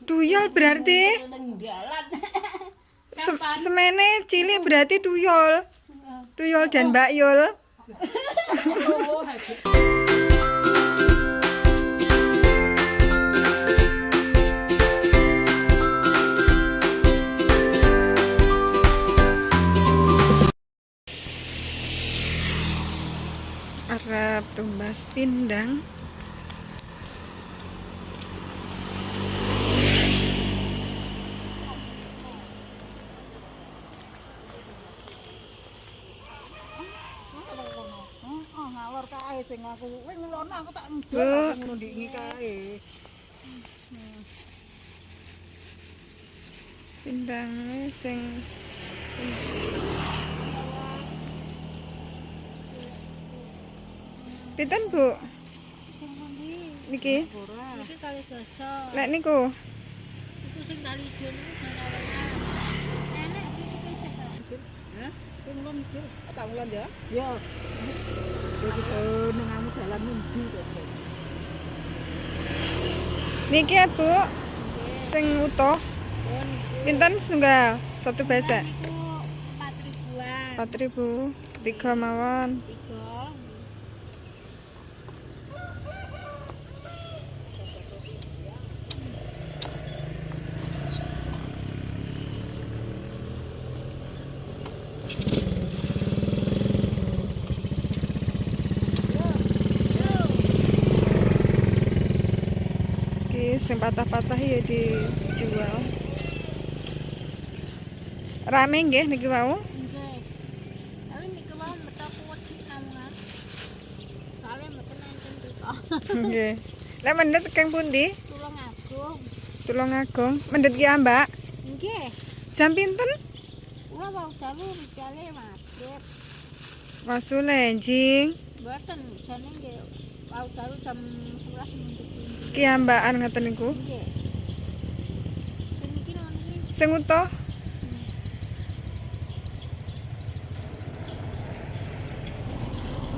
Tuyul berarti semene cilik berarti tuyul. Tuyul dan Mbak Yul. Arep tumbas pindang. Ngawur kae sing aku wis ngelono aku tak Bu, ndiki kae. pindange sing pinten, Bu? Niki. Iki kali dosa. Lek niku. Iku sing kali ijo niku jane enek iki hah? Pulon iki. Tak ulan ya? Ya. Iki nang kamu dalan ndi kok. Niki ya, Bu. Sing utuh. Pinten setunggal? Satu besek. 4.000-an. 4.000. 3 mawon. 3. Iki sing patah-patah ya dijual. Rame nggih niki wau? Nggih. Tapi niku mau metu wedi amungan. Soale mboten enten kita. Nggih. Lek mendhet keng pundi? Tulungagung. Tulungagung. Mendhet ki Mbak. Nggih. Jam pinten? Kula wau dalu ricale maghrib. Wasule njing. Mboten jane nggih wau dalu jam 11 mendhet. Ki ambaan ngoten niku. Nggih. Sing iki lho niki. Sing utuh.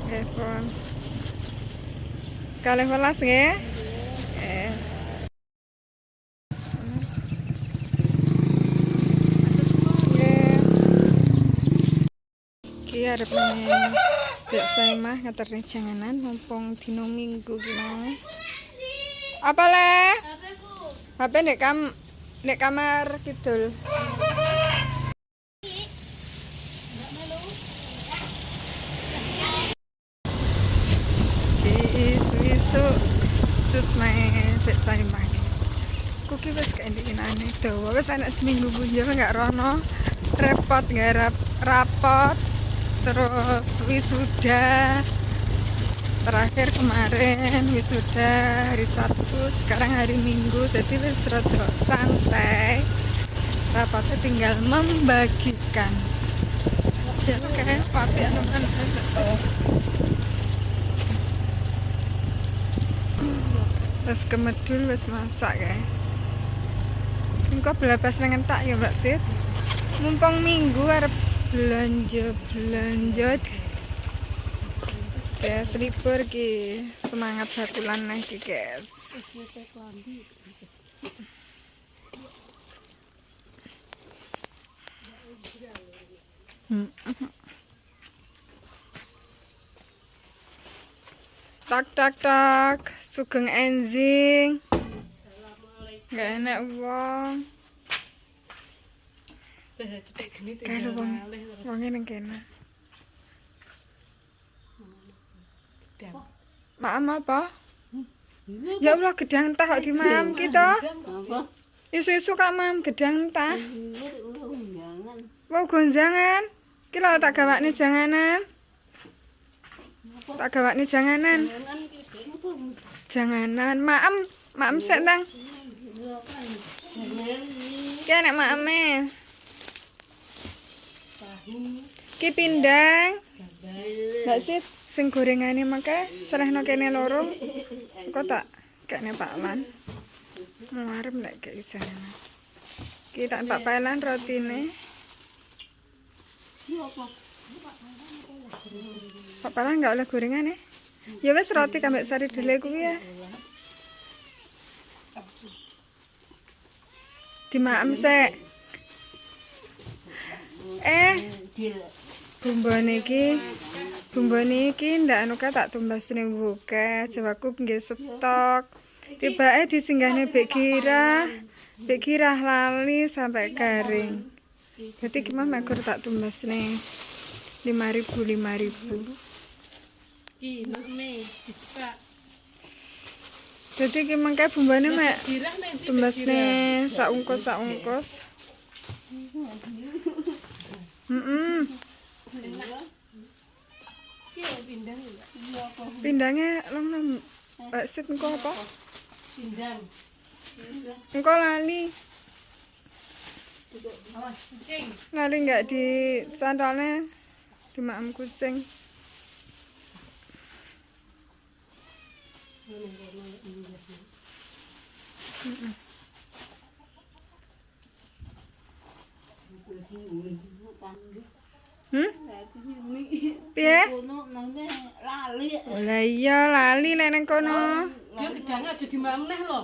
Nggih, pun. 12 nggih. Eh. Nggih. Ki arep dek saemah ngeterne janganan mumpung dina Minggu ki mau. Apa le? HP ndek kamar kidul. Isu-isu cus main sik saemah. Kuki wis kendinane dawa wis anak seminggu bunjul enggak rono. Repot nggarap rapot. Terus wisuda. Terakhir kemarin wisuda hari Sabtu, sekarang hari Minggu, jadi wis rada santai. Rapatnya tinggal membagikan. Jadi kayak papi anuman. Wis kemedul wis masak kae. Engko belabas nang entak ya Mbak Sit. Mumpung Minggu arep belanja. Ya, selipur ki semangat bakulan nih ki guys. Tak, sugeng enjing. Gak enak wong. Kalau wong ini kena. Maam apa? Ya Allah gedang entah kok di maam kita. Isu-isu kak maam gedang entah. Mau gonjangan. Ki lho tak gawakne janganan. Tak gawakne janganan. Janganan maam sik nang. Ki enek maame. Ki pindang. Mbak Sit sing gorengane mangke serehno kene loro. Engko tak kene Pak Lan. Arep nek kek janganan. Ki tak Pak Lan rotine. Pak Lan enggak oleh gorengane. Ya wis roti kambek sari dele kuwi ya. Dimaem sik. Bumbone iki ndak anu ka tak tumbasne wuke, jawaku nggih stok. Tibake disinggahne Bek Gira. Bek Gira lali sampai garing. Berarti gimana mekur tak tumbasne 5.000. Ki nukne dibuka. Jadi ki mangke bumbane mek Girah nek tumbasne sak ungkus. Ki pindang ya. Pindange long Mbak Sit engko apa? Pindang. Engko lali. Awas kucing. Lali enggak dicantolne di maem kucing. Piye? Lah iya lali lek nang kono. Ya gedange aja dimaem neh lho.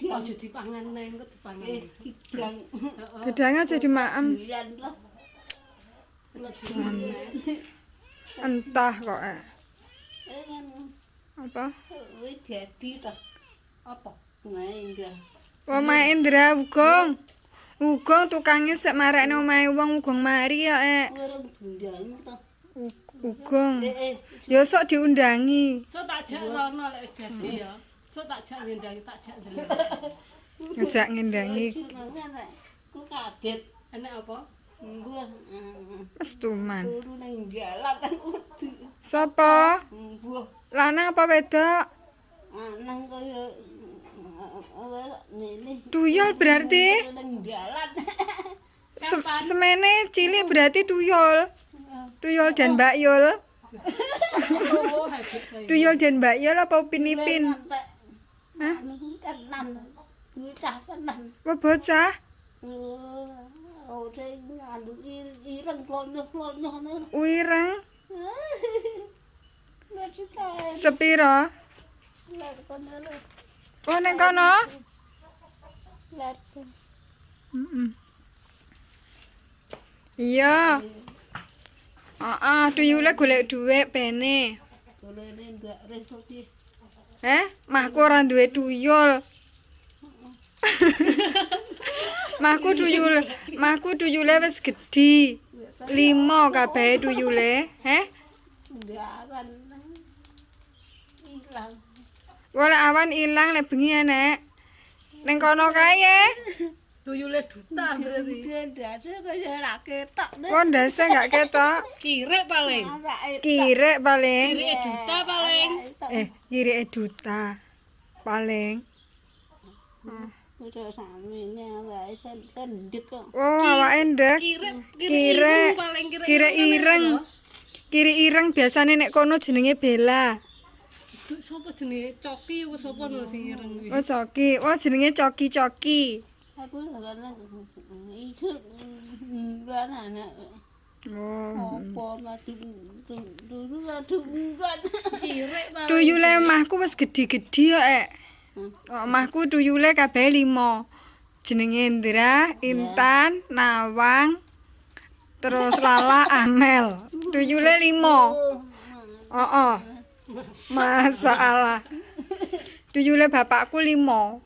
Aja dipangan neh engko dipangan. Gedang aja di maem. Entah kok. Apa? Apa? Wah, Mak Indra Ugong. Ugong tukange sek marekne omahe wong Ugong mari ya, Ugong. Ya sok diundangi. So tak jak rono lek wis dadi ya. So tak jak ngendangi tak jak ndelok. Ngejak ngendangi. Ku kaget. Enak apa? Mbuh. Wes tuman. Turu nang jalan Sapa? mbuh. Lanang apa wedok? Nang kaya ini. Tuyul berarti. Nang jalan. Semene cilik berarti tuyul. Tuyul dan Mbak Yul. Oh, hebat saya. Tuyul dan Mbak Yul apa Upin Ipin? Hah? Tenan. Bocah tenan. Apa bocah? Ora ngadu ireng klonyo-klonyo. Wireng. Lagi kae. Sepiro? Lagi kono. Oh ning kono? Lagi. Iya. Tuyule golek dhuwit pene. Golene ndak resok iki. Mahku ora duwe tuyul. Mahku tuyule wis gedhi. 5 kabeh tuyule, Ndawan. Ilang. Wala awan ilang nek bengi enek. Ning kono kae ya. Tuyule duta berarti. Ndase kaya ra ketok. Wong ndase gak ketok. Kirek paling. Kirek paling. Kirek duta paling. Kireke duta. Paling. Udah samene awake kendhek kok. Oh, awake ndek. Kirek paling Kirek ireng. Kiri ireng biasane nek kono jenenge Bella. Sopo jenenge Coki apa sapa lho sing ireng kuwi? Oh, Coki. Oh, jenenge Coki. Aku lana iku anak Oh. apa mati dulu bulan. Kirek paling. Tuyule omahku wis gedhi-gedhi kok, Omahku tuyule kabeh 5. Jenenge Indra, Intan, Nawang, terus Lala, Amel. Tuyule 5. Oh. Masalah. Tuyule bapakku 5.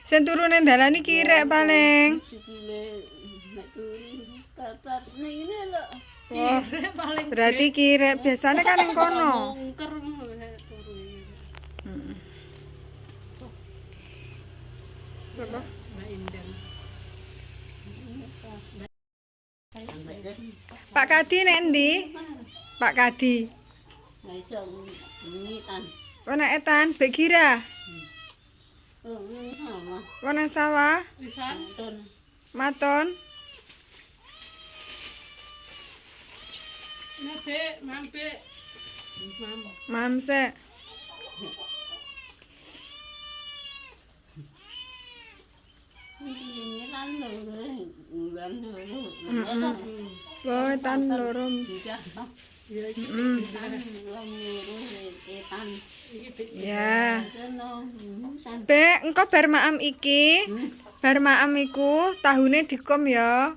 Sing turu nang dalan iki kirek paling. Sikile nek turu tatat ning ngene lho. Kirek paling. Berarti kirek biasane kan ning kono. Mungker turu. Sapa? Mbak Indah. Pak Kadi nek endi? Pak Kadi. Lah iso ngitan. Wana etan Bek Gira. Sama. Wana sawah, Pisan. Ton. maton. Nabe, mampir. Mamse. Ini kan lho. Bulan lho. Wah, etan loro. Ya iki Etan. Ya. Sono. Bek, engko bar maem iki. Bar maem iku tahune dikom ya.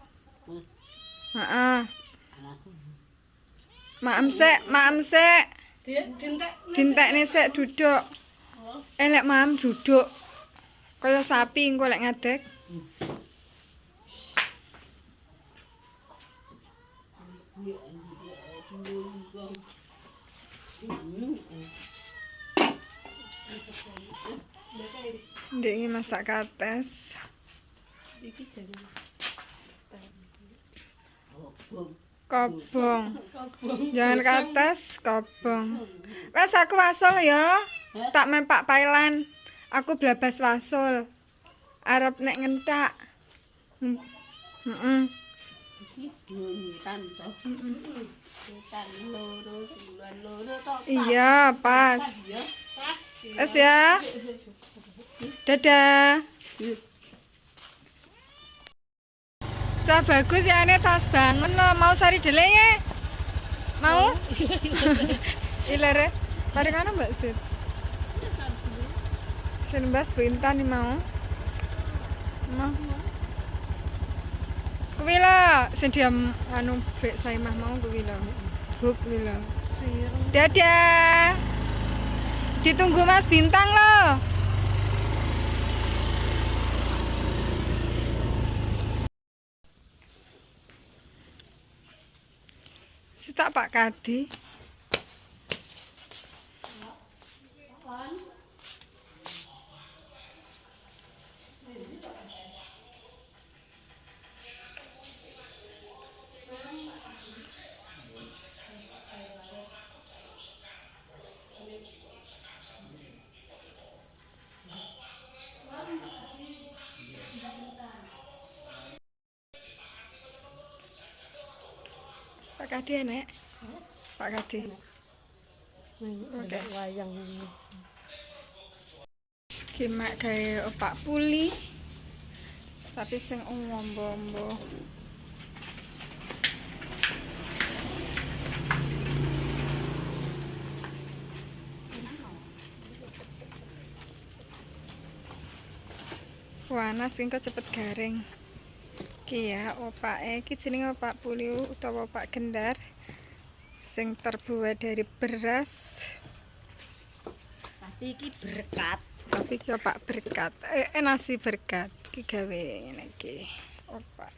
Heeh. Maem sik. Dintekne sik duduk. Lek maem duduk. Kaya sapi engko lek ngadeg. Ndek iki masak kates. Iki jangan Kobong. Jangan kates, kobong. Wes aku wasul ya. Tak mempak pailan. Aku blabas wasul. Arep nek ngentak. Heeh. Iki bunyitan toh. Bunyitan loro, bulan loro toh. Iya, pas. Wes ya. Dadah. Sa bagus ya ini tas bangun lo mau sari dele ya. Mau? Ilere. Bareng ana Mbak Sud. Sen Mbak Intan nih mau. Mau. Kuwi lho, sing diam anu bek saimah mau kuwi lho. Buk kuwi lho. Dadah. Ditunggu Mas Bintang loh. Sitak Pak Kadi. Pak Kadi enek. Pak Kadi. Oke. wayang. Kimak gawe opak puli. Tapi sing ombo-ombo. Panas engko cepet garing. Iki ya opake, iki jenenge opak puli utawa opak gendar sing terbuat dari beras. Tapi iki berkat. Tapi iki opak berkat. Nasi berkat. Iki gawe ngene iki. Opak